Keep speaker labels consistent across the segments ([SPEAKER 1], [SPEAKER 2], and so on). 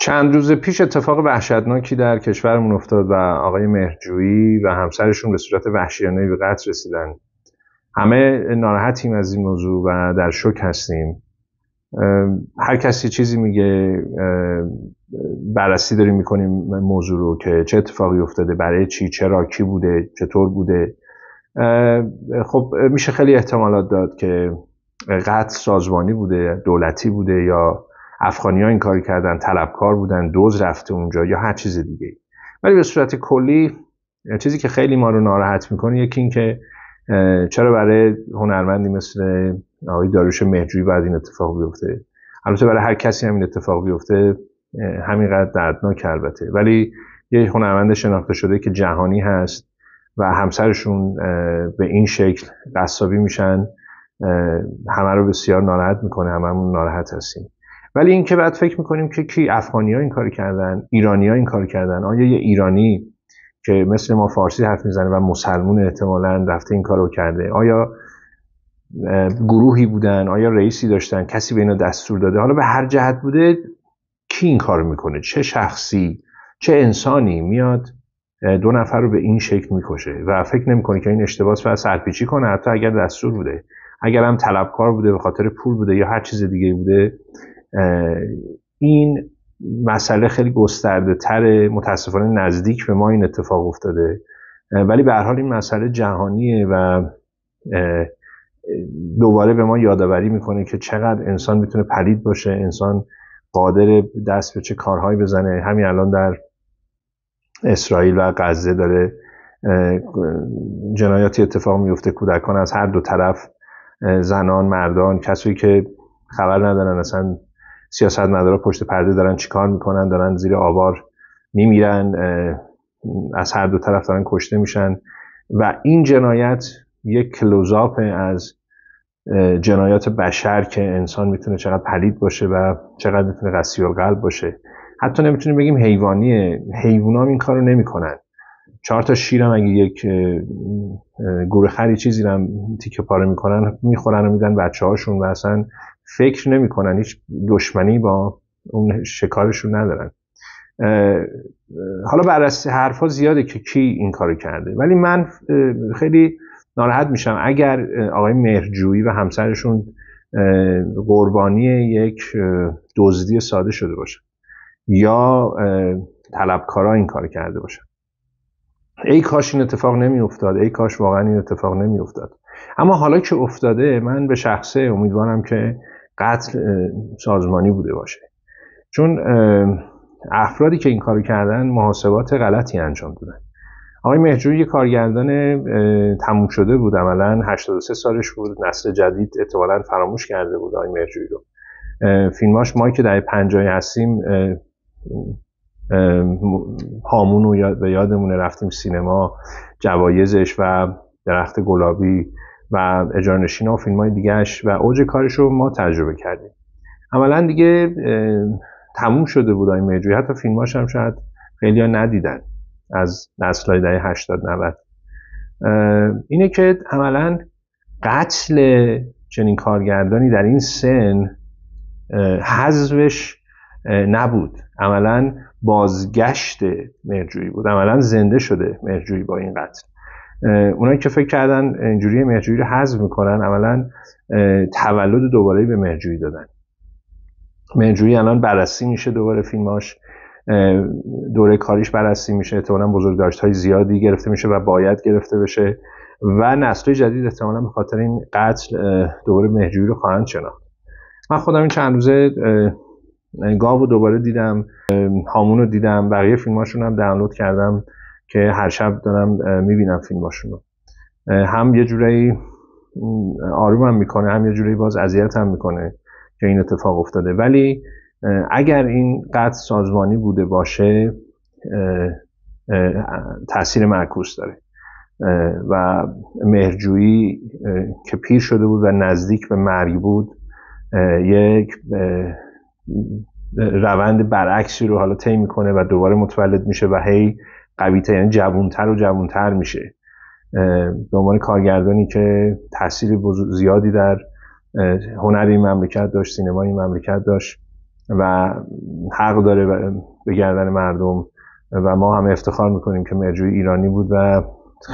[SPEAKER 1] چند روز پیش اتفاق وحشتناکی در کشورمون افتاد و آقای مهرجویی و همسرشون به صورت وحشیانه به قتل رسیدن. همه ناراحتیم از این موضوع و در شوک هستیم. هر کسی چیزی میگه، بررسی داریم میکنیم موضوع رو که چه اتفاقی افتاده، برای چی، چرا، کی بوده، چطور بوده. خب میشه خیلی احتمالات داد که قتل سازمانی بوده، دولتی بوده، یا افغانی‌ها این کار کردن، طلبکار بودن، دزد رفته اونجا، یا هر چیز دیگه. ولی به صورت کلی چیزی که خیلی ما رو ناراحت میکنه یکی این که چرا برای هنرمندی مثل آقای داریوش مهرجویی باید این اتفاق بیفته. البته برای هر کسی همین اتفاق بیفته همینقدر دردناک البته، ولی یه هنرمند شناخته شده که جهانی هست و همسرشون به این شکل قصابی میشن، همه رو بسیار ناراحت میکنه، هممون ناراحت هستیم. ولی این که بعد فکر میکنیم که کی، افغانی‌ها این کار کردن، ایرانی‌ها این کار کردن، آیا یه ایرانی که مثل ما فارسی حرف میزنه و مسلمون احتمالاً رفته این کارو کرده، آیا گروهی بودن، آیا رئیسی داشتن، کسی به اینا دستور داده؟ حالا به هر جهت بوده، کی این کارو میکنه؟ چه شخصی، چه انسانی میاد دو نفر رو به این شکل میکشه و فکر نمیکنه که این اشتباهات و سرپیچی کنه؟ حتی اگر دستور بوده، اگر هم طلبکار بوده، به خاطر پول بوده یا هر چیز دیگه بوده، این مسئله خیلی گسترده تر، متاسفانه نزدیک به ما این اتفاق افتاده. ولی به هر حال این مسئله جهانیه و دوباره به ما یادآوری میکنه که چقدر انسان میتونه پلید باشه، انسان قادر دست به چه کارهایی بزنه. همین الان در اسرائیل و غزه داره جنایاتی اتفاق میفته، کودکان از هر دو طرف، زنان، مردان، کسایی که خبر ندارن، اصلا سیاستمدارا پشت پرده دارن چیکار میکنن، دارن زیر آوار میمیرن، از هر دو طرف دارن کشته میشن. و این جنایت یک کلوزآپ از جنایات بشر که انسان میتونه چقدر پلید باشه و چقدر میتونه قسی القلب باشه. حتی نمیتونیم بگیم حیوانیه، حیونا این کارو نمیکنن. 4 تا شیرم اگه یک گورخری چیزی رو تیکه پاره میکنن، میخورن و میدن بچه‌هاشون و اصلا فکر نمیکنن، هیچ دشمنی با اون شکارشون ندارن. حالا بررسی حرفا زیاده که کی این کارو کرده، ولی من خیلی ناراحت میشم اگر آقای مهرجویی و همسرشون قربانی یک دزدی ساده شده باشن یا طلبکارا این کار کرده باشن. ای کاش این اتفاق نمی افتاد، ای کاش واقعا این اتفاق نمی افتاد. اما حالا که افتاده، من به شخصه امیدوارم که قتل سازمانی بوده باشه، چون افرادی که این کارو کردن محاسبات غلطی انجام دادن. آقای مهرجویی کارگردان تموم شده بود، عملاً 83 سالش بود، نسل جدید احتمالاً فراموش کرده بود آقای مهرجویی رو. فیلماش ما که در 50 هستیم هامون رو به یادمونه، رفتیم سینما، جوایزش و درخت گلابی و اجاره‌نشینا و فیلم‌های دیگه‌اش و اوج کارش رو ما تجربه کردیم. عملاً دیگه تموم شده بود آقای مهرجویی. حتی فیلماش هم شاید خیلی‌ها ندیدن از نسل‌های دهه 80 90. اینه که عملاً قتل چنین کارگردانی در این سن حذفش نبود، عملاً بازگشت مهرجویی بود، عملاً زنده شده مهرجویی با این قتل. اونایی که فکر کردن اینجوری مهرجویی رو حذف میکنن، عملاً تولد دوباره به مهرجویی دادن. مهرجویی الان بررسی میشه، دوباره فیلماش دوره کاریش بررسی میشه، احتمالاً بزرگداشت‌های زیادی گرفته میشه و باید گرفته بشه و نسل جدید احتمالاً به خاطر این قتل دوباره مهرجویی رو خواهند شناخت. من خودم این چند روزه گاو رو دوباره دیدم، هامون رو دیدم، بقیه فیلماشون هم دانلود کردم که هر شب دارم میبینم فیلماشون رو. هم یه جورایی آرومم میکنه، هم یه جورایی باز اذیتم میکنه که این اتفاق افتاده. ولی اگر این قتل سازمانی بوده باشه تأثیر معکوس داره و مهرجویی که پیر شده بود و نزدیک به مرگ بود، یک روند برعکسی رو حالا طی میکنه و دوباره متولد میشه و هی قوی‌تر، یعنی جوانتر و جوانتر میشه. به عنوان کارگردانی که تأثیر زیادی در هنر این مملکت داشت، سینما این مملکت داشت، و حق داره به گردن مردم و ما هم افتخار میکنیم که مهرجویی ایرانی بود و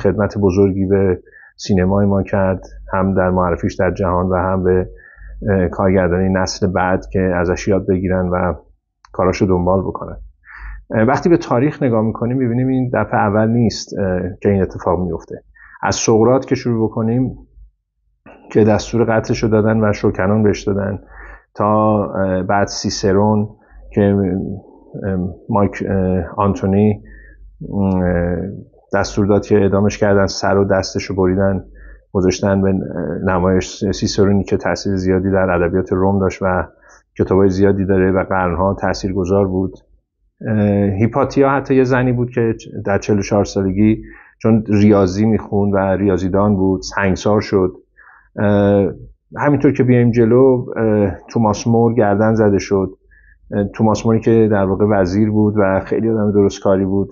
[SPEAKER 1] خدمت بزرگی به سینمای ما کرد، هم در معرفیش در جهان و هم به کارگردانی نسل بعد که ازش یاد بگیرن و کاراشو دنبال بکنن. وقتی به تاریخ نگاه میکنیم میبینیم این دفعه اول نیست که این اتفاق میفته. از سقراط که شروع بکنیم که دستور قتلشو دادن و شوکنان بهش دادن، تا بعد سیسرون که مایک آنتونی دستور داد که اعدامش کردن، سر و دستشو بریدن گذاشتن به نمایش. سیسرونی که تاثیر زیادی در ادبیات روم داشت و کتابای زیادی داره و قرنها تاثیرگذار بود. هیپاتیا حتی یه زنی بود که در 44 سالگی چون ریاضی میخوند و ریاضیدان بود سنگسار شد. همینطور که بیایم جلو، توماس مور گردن زده شد. توماس موری که در واقع وزیر بود و خیلی آدم درستکاری بود،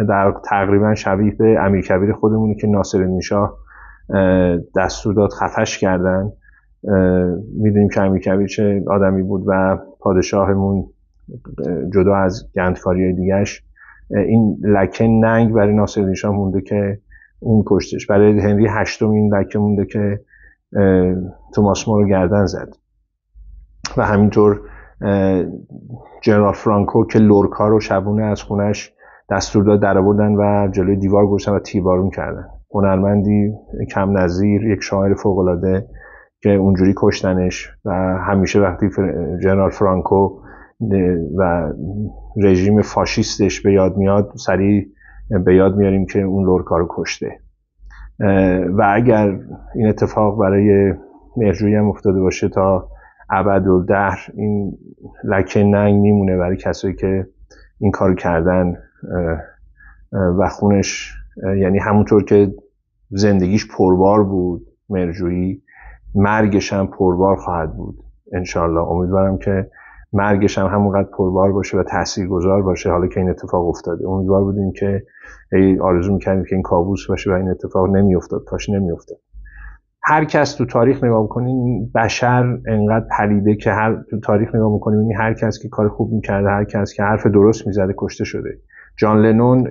[SPEAKER 1] در تقریبا شبیه به امیرکبیر خودمونی که ناصرالدین شاه دستور داد خفش کردن. میدونیم که امیرکبیر چه آدمی بود و پادشاهمون جدا از گندکاری‌های دیگه‌اش این لکه ننگ برای ناصرالدین شاه مونده که اون کشتش. برای هنری هشتم این لکه مونده که توماس مور رو گردن زد. و همینطور جنرال فرانکو که لورکا رو شبونه از خونش دستور داد در آوردن و جلوی دیوار گذاشتن و تیربارون کردن. هنرمندی کم نظیر، یک شاعر فوق‌العاده که اونجوری کشتنش. و همیشه وقتی جنرال فرانکو و رژیم فاشیستش به یاد میاد سریع به یاد میاریم که اون لورکا رو کشته. و اگر این اتفاق برای مهرجویی هم افتاده باشه تا ابدالدهر این لکه ننگ میمونه برای کسایی که این کارو کردن و خونش، یعنی همونطور که زندگیش پربار بود مهرجویی، مرگش هم پربار خواهد بود انشالله. امیدوارم که مرگش هم همونقدر پربار باشه و تاثیرگذار باشه. حالا که این اتفاق افتاده امیدوار بودیم که آرزو میکردیم که این کابوس باشه و این اتفاق نمیافتاد، کاش نمیافتاد. هر کس تو تاریخ نگاه میکنین بشر انقدر پلیده که تو تاریخ نگاه میکنین این هر کس که کار خوب میکرده، هر کس که حرف درست میزده کشته شده. جان لنون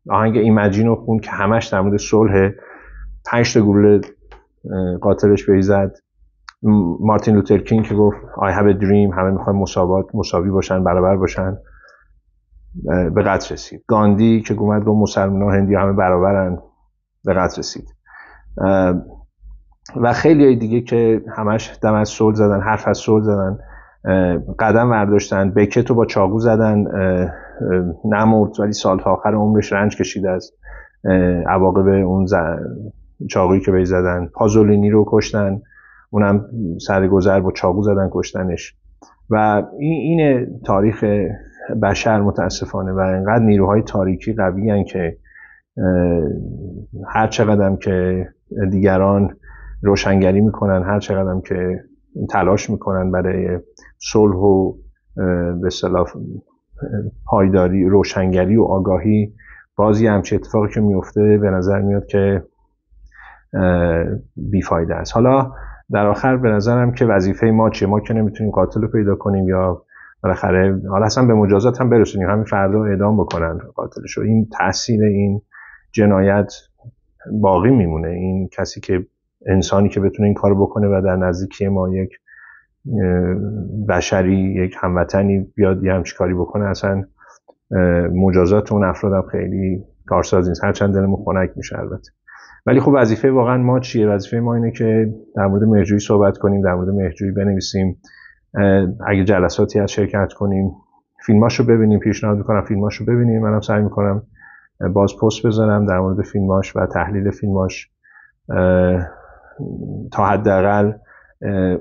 [SPEAKER 1] آهنگ ایمجینو خوند که همش در مورد صلح، 5 تا گلوله قاتلش بهش زد. مارتین لوتر کینگ که گفت I have a dream، همه میخوان مساوی باشن، برابر باشن، به قتل رسید. گاندی که گفت مسلمان ها هندی همه برابرن، به قتل رسید. و خیلی های دیگه که همش دم از صلح زدن، حرف از صلح زدن، قدم برداشتن. بکتو با چاقو زدن، نمرد ولی سال تا آخر عمرش رنج کشید از عواقب اون چاقویی که بهش زدن. پازولینی رو کشتن، اونم سرگذر با چاقو زدن کشتنش. و این تاریخ بشر متاسفانه. و اینقدر نیروهای تاریکی قوی هن که هر چقدر که دیگران روشنگری میکنن، هر چقدر که تلاش میکنن برای صلح و به اصطلاح پایداری، روشنگری و آگاهی، بازی همچه اتفاقی که میفته به نظر میاد که بیفایده است. حالا در آخر به نظرم که وظیفه ما چیه؟ ما که نمیتونیم قاتل رو پیدا کنیم یا بالاخره حالا اصلا به مجازات هم برسونیم، همین فردا اعدام بکنن قاتلشو. این تاثیر این جنایت باقی میمونه. این کسی که انسانی که بتونه این کارو بکنه و در نزدیکی ما یک بشری، یک هموطنی بیاد یه همچین کاری بکنه، اصلا مجازات اون افراد هم خیلی کارساز نیست، هرچند دلمون خنک میشه البته. ولی خب وظیفه واقعا ما چیه؟ وظیفه ما اینه که در مورد مهرجویی صحبت کنیم، در مورد مهرجویی بنویسیم، اگه جلساتی از شرکت کنیم، فیلماشو ببینیم. پیشنهاد میکنم فیلماشو ببینیم. منم سعی میکنم باز پست بذارم در مورد فیلماش و تحلیل فیلماش تا حداقل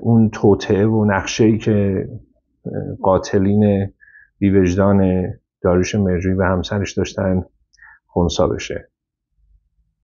[SPEAKER 1] اون توطئه و نقشه‌ای که قاتلین بی‌وجدان داریوش مهرجویی و همسرش داشتن خنثی بشه.